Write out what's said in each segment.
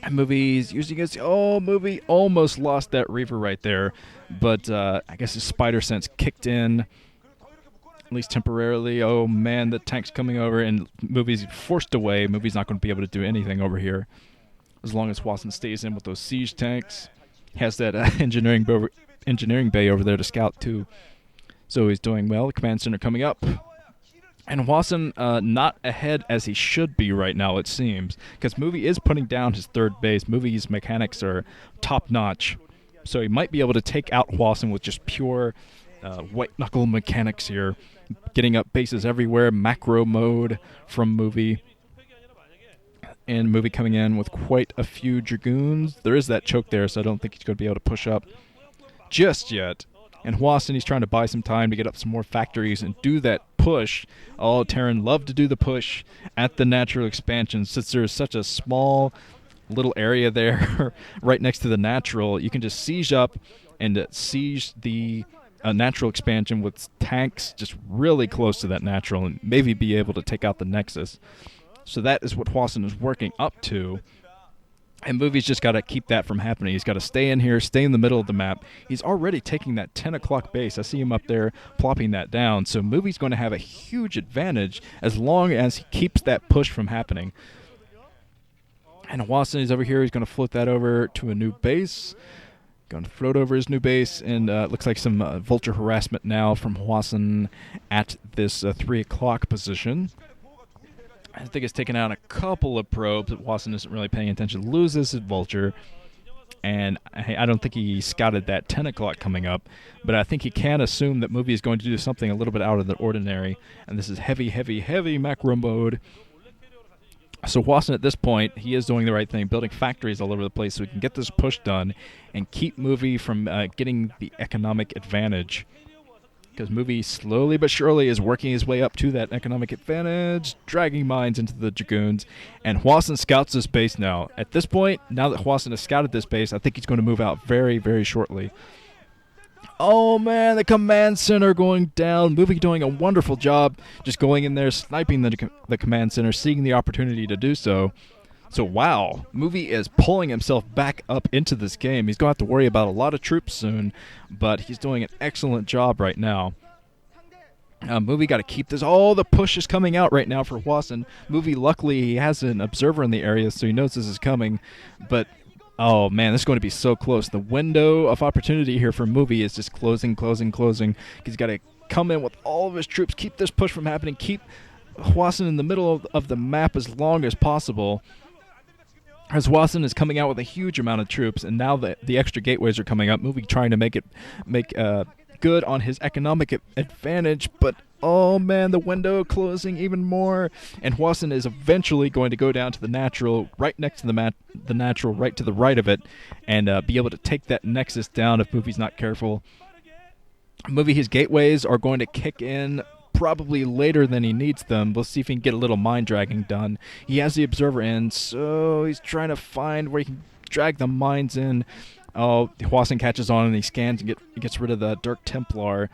And Movie's using his... Oh, Movie almost lost that Reaver right there. But I guess his spider sense kicked in, at least temporarily. Oh, man, the tank's coming over, and Movie's forced away. Movie's not going to be able to do anything over here as long as Hwasin stays in with those siege tanks. He has that engineering bay over there to scout, too. So he's doing well. The command center coming up. And Hwasin not ahead as he should be right now, it seems, because Movie is putting down his third base. Movie's mechanics are top-notch, so he might be able to take out Hwasin with just pure white-knuckle mechanics here, getting up bases everywhere, macro mode from Movie. And Movie coming in with quite a few Dragoons. There is that choke there, so I don't think he's going to be able to push up just yet. And Hwasin, he's trying to buy some time to get up some more factories and do that push. Oh, Terran love to do the push at the natural expansion. Since there's such a small little area there right next to the natural, you can just siege up and siege the natural expansion with tanks just really close to that natural and maybe be able to take out the Nexus. So that is what Hwasin is working up to. And Movie's just got to keep that from happening. He's got to stay in here, stay in the middle of the map. He's already taking that 10 o'clock base. I see him up there plopping that down. So Movie's going to have a huge advantage as long as he keeps that push from happening. And Hwasin is over here. He's going to float that over to a new base. Going to float over his new base. And looks like some Vulture harassment now from Hwasin at this 3 o'clock position. I think it's taken out a couple of probes, but Hwasin isn't really paying attention. Loses his Vulture, and I don't think he scouted that 10 o'clock coming up, but I think he can assume that Movie is going to do something a little bit out of the ordinary, and this is heavy, heavy, heavy macro mode. So Hwasin at this point, he is doing the right thing, building factories all over the place so he can get this push done and keep Movie from getting the economic advantage. Because Movie slowly but surely is working his way up to that economic advantage, dragging mines into the Dragoons, and Hwasin scouts this base now. At this point, now that Hwasin has scouted this base, I think he's going to move out very, very shortly. Oh man, the command center going down. Movie doing a wonderful job just going in there, sniping the command center, seeing the opportunity to do so. So wow, Movie is pulling himself back up into this game. He's going to have to worry about a lot of troops soon, but he's doing an excellent job right now. Movie got to keep this. Oh, the push is coming out right now for Hwasin. Movie, luckily, he has an observer in the area, so he knows this is coming. But, oh man, this is going to be so close. The window of opportunity here for Movie is just closing, closing, closing. He's got to come in with all of his troops, keep this push from happening, keep Hwasin in the middle of the map as long as possible. As Hwasin is coming out with a huge amount of troops, and now the extra gateways are coming up, Movie trying to make good on his economic advantage, but oh man, the window closing even more, and Hwasin is eventually going to go down to the natural, right next to the natural, right to the right of it, and be able to take that Nexus down if Movie's not careful. Movie, his gateways are going to kick in probably later than he needs them. We'll see if he can get a little mind dragging done. He has the observer in, so he's trying to find where he can drag the mines in. Oh, Hwasin catches on and he scans and gets rid of the Dark Templar.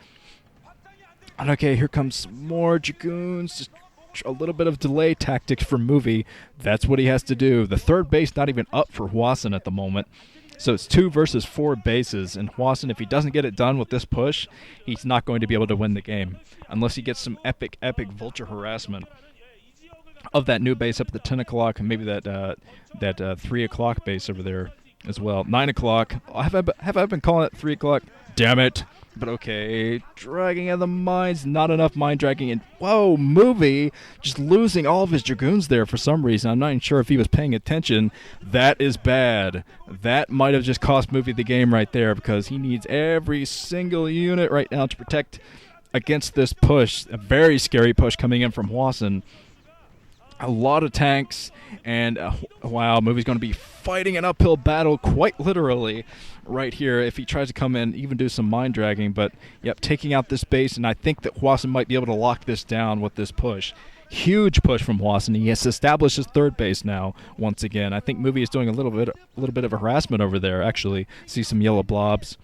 And okay, here comes more Dragoons. Just a little bit of delay tactics for Movie. That's what he has to do. The third base not even up for Hwasin at the moment. So it's 2 versus 4 bases, and Hwasin, if he doesn't get it done with this push, he's not going to be able to win the game, unless he gets some epic, epic Vulture harassment of that new base up at the 10 o'clock, and maybe that 3 o'clock base over there as well. 9 o'clock. Have I been calling it 3 o'clock? Damn it. But okay, dragging of the mines, not enough mine dragging, and whoa, Movie just losing all of his Dragoons there for some reason. I'm not even sure if he was paying attention. That is bad. That might have just cost Movie the game right there, because he needs every single unit right now to protect against this push. A very scary push coming in from Hwasin. A lot of tanks, and wow, Movie's going to be fighting an uphill battle, quite literally, right here if he tries to come in, even do some mine dragging. But, yep, taking out this base, and I think that Hwasin might be able to lock this down with this push. Huge push from Hwasin. He has established his third base now, once again. I think Movie is doing a little bit of harassment over there, actually. See some yellow blobs.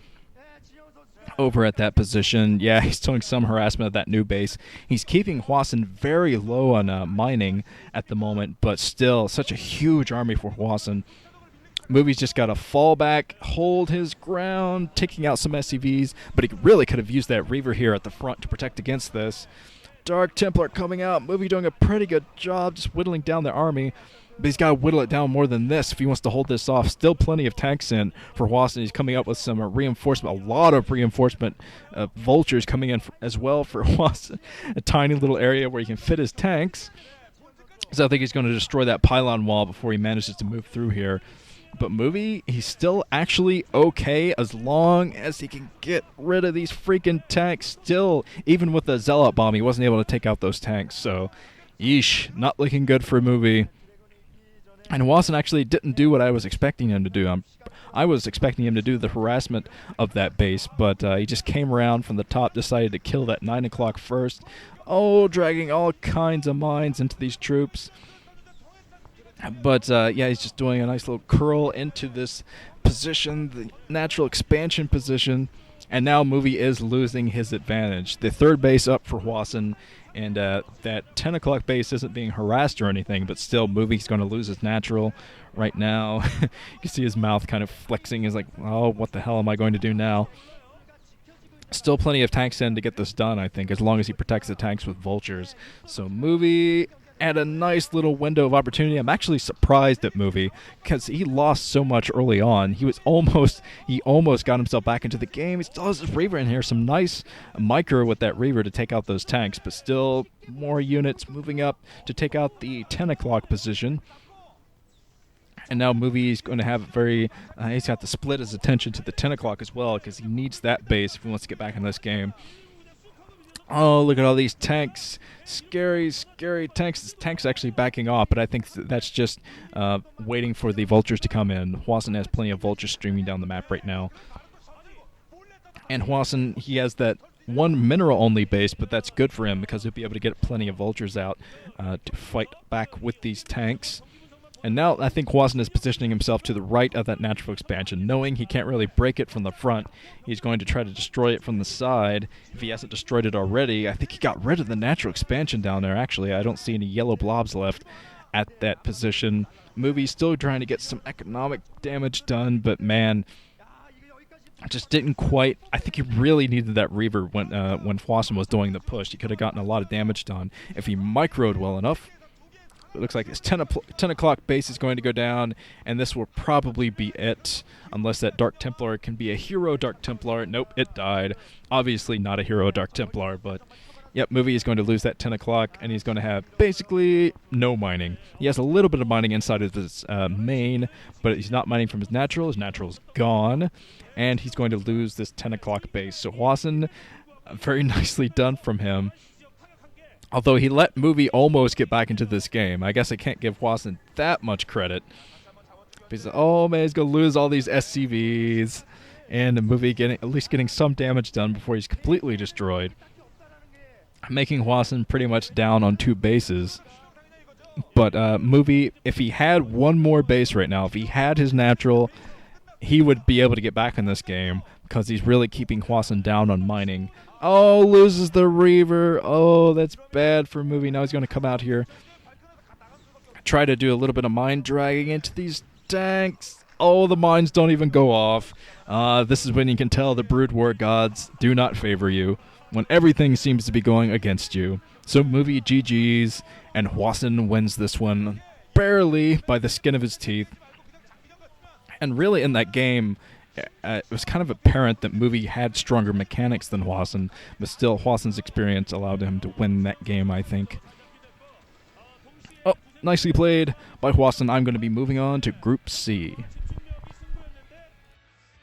over at that position. Yeah, he's doing some harassment at that new base. He's keeping Hwasin very low on mining at the moment, but still such a huge army for Hwasin. Movie's just got to fall back, hold his ground, taking out some SCVs, but he really could have used that Reaver here at the front to protect against this. Dark Templar coming out. Movie doing a pretty good job just whittling down the army, but he's got to whittle it down more than this if he wants to hold this off. Still plenty of tanks in for Hwasin. He's coming up with some reinforcement, a lot of reinforcement. Vultures coming in as well for Hwasin. A tiny little area where he can fit his tanks. So I think he's going to destroy that pylon wall before he manages to move through here. But Movie, he's still actually okay as long as he can get rid of these freaking tanks. Still, even with the Zealot bomb, he wasn't able to take out those tanks. So, yeesh, not looking good for Movie. And Hwasin actually didn't do what I was expecting him to do. I was expecting him to do the harassment of that base, but he just came around from the top, decided to kill that 9 o'clock first. Oh, dragging all kinds of mines into these troops. But, yeah, he's just doing a nice little curl into this position, the natural expansion position. And now Movie is losing his advantage. The third base up for Hwasin, and that 10 o'clock base isn't being harassed or anything, but still Movie's going to lose his natural right now. You can see his mouth kind of flexing. He's like, oh, what the hell am I going to do now? Still plenty of tanks in to get this done, I think, as long as he protects the tanks with vultures. So Movie at a nice little window of opportunity. I'm actually surprised at Movie because he lost so much early on. He almost got himself back into the game. He still has his Reaver in here. Some nice micro with that Reaver to take out those tanks, but still more units moving up to take out the 10 o'clock position. And now Movie's going to have he's got to split his attention to the 10 o'clock as well because he needs that base if he wants to get back in this game. Oh, look at all these tanks. Scary, scary tanks. This tank's actually backing off, but I think that's just waiting for the vultures to come in. Hwasin has plenty of vultures streaming down the map right now. And Hwasin, he has that one mineral-only base, but that's good for him because he'll be able to get plenty of vultures out to fight back with these tanks. And now I think Hwasin is positioning himself to the right of that natural expansion. Knowing he can't really break it from the front, he's going to try to destroy it from the side. If he hasn't destroyed it already, I think he got rid of the natural expansion down there, actually. I don't see any yellow blobs left at that position. Movie's still trying to get some economic damage done, but man, just didn't quite. I think he really needed that Reaver when Hwasin was doing the push. He could have gotten a lot of damage done if he microed well enough. It looks like this 10 o'clock base is going to go down, and this will probably be it, unless that Dark Templar can be a hero Dark Templar. Nope, it died. Obviously not a hero Dark Templar, but yep, Movie is going to lose that 10 o'clock, and he's going to have basically no mining. He has a little bit of mining inside of his main, but he's not mining from his natural. His natural's gone, and he's going to lose this 10 o'clock base. So Hwasin, very nicely done from him. Although he let Movie almost get back into this game. I guess I can't give Hwasin that much credit. Because, oh man, he's going to lose all these SCVs. And the Movie at least getting some damage done before he's completely destroyed. Making Hwasin pretty much down on 2 bases. But Movie, if he had one more base right now, if he had his natural, he would be able to get back in this game. Because he's really keeping Hwasin down on mining. Oh, loses the Reaver. Oh, that's bad for Movie. Now he's going to come out here. Try to do a little bit of mine dragging into these tanks. Oh, the mines don't even go off. This is when you can tell the Brood War gods do not favor you. When everything seems to be going against you. So Movie GG's, and Hwasin wins this one barely by the skin of his teeth. And really in that game, it was kind of apparent that Movie had stronger mechanics than Hwasin, but still Hwasin's experience allowed him to win that game, I think. Oh, nicely played by Hwasin. I'm going to be moving on to Group C.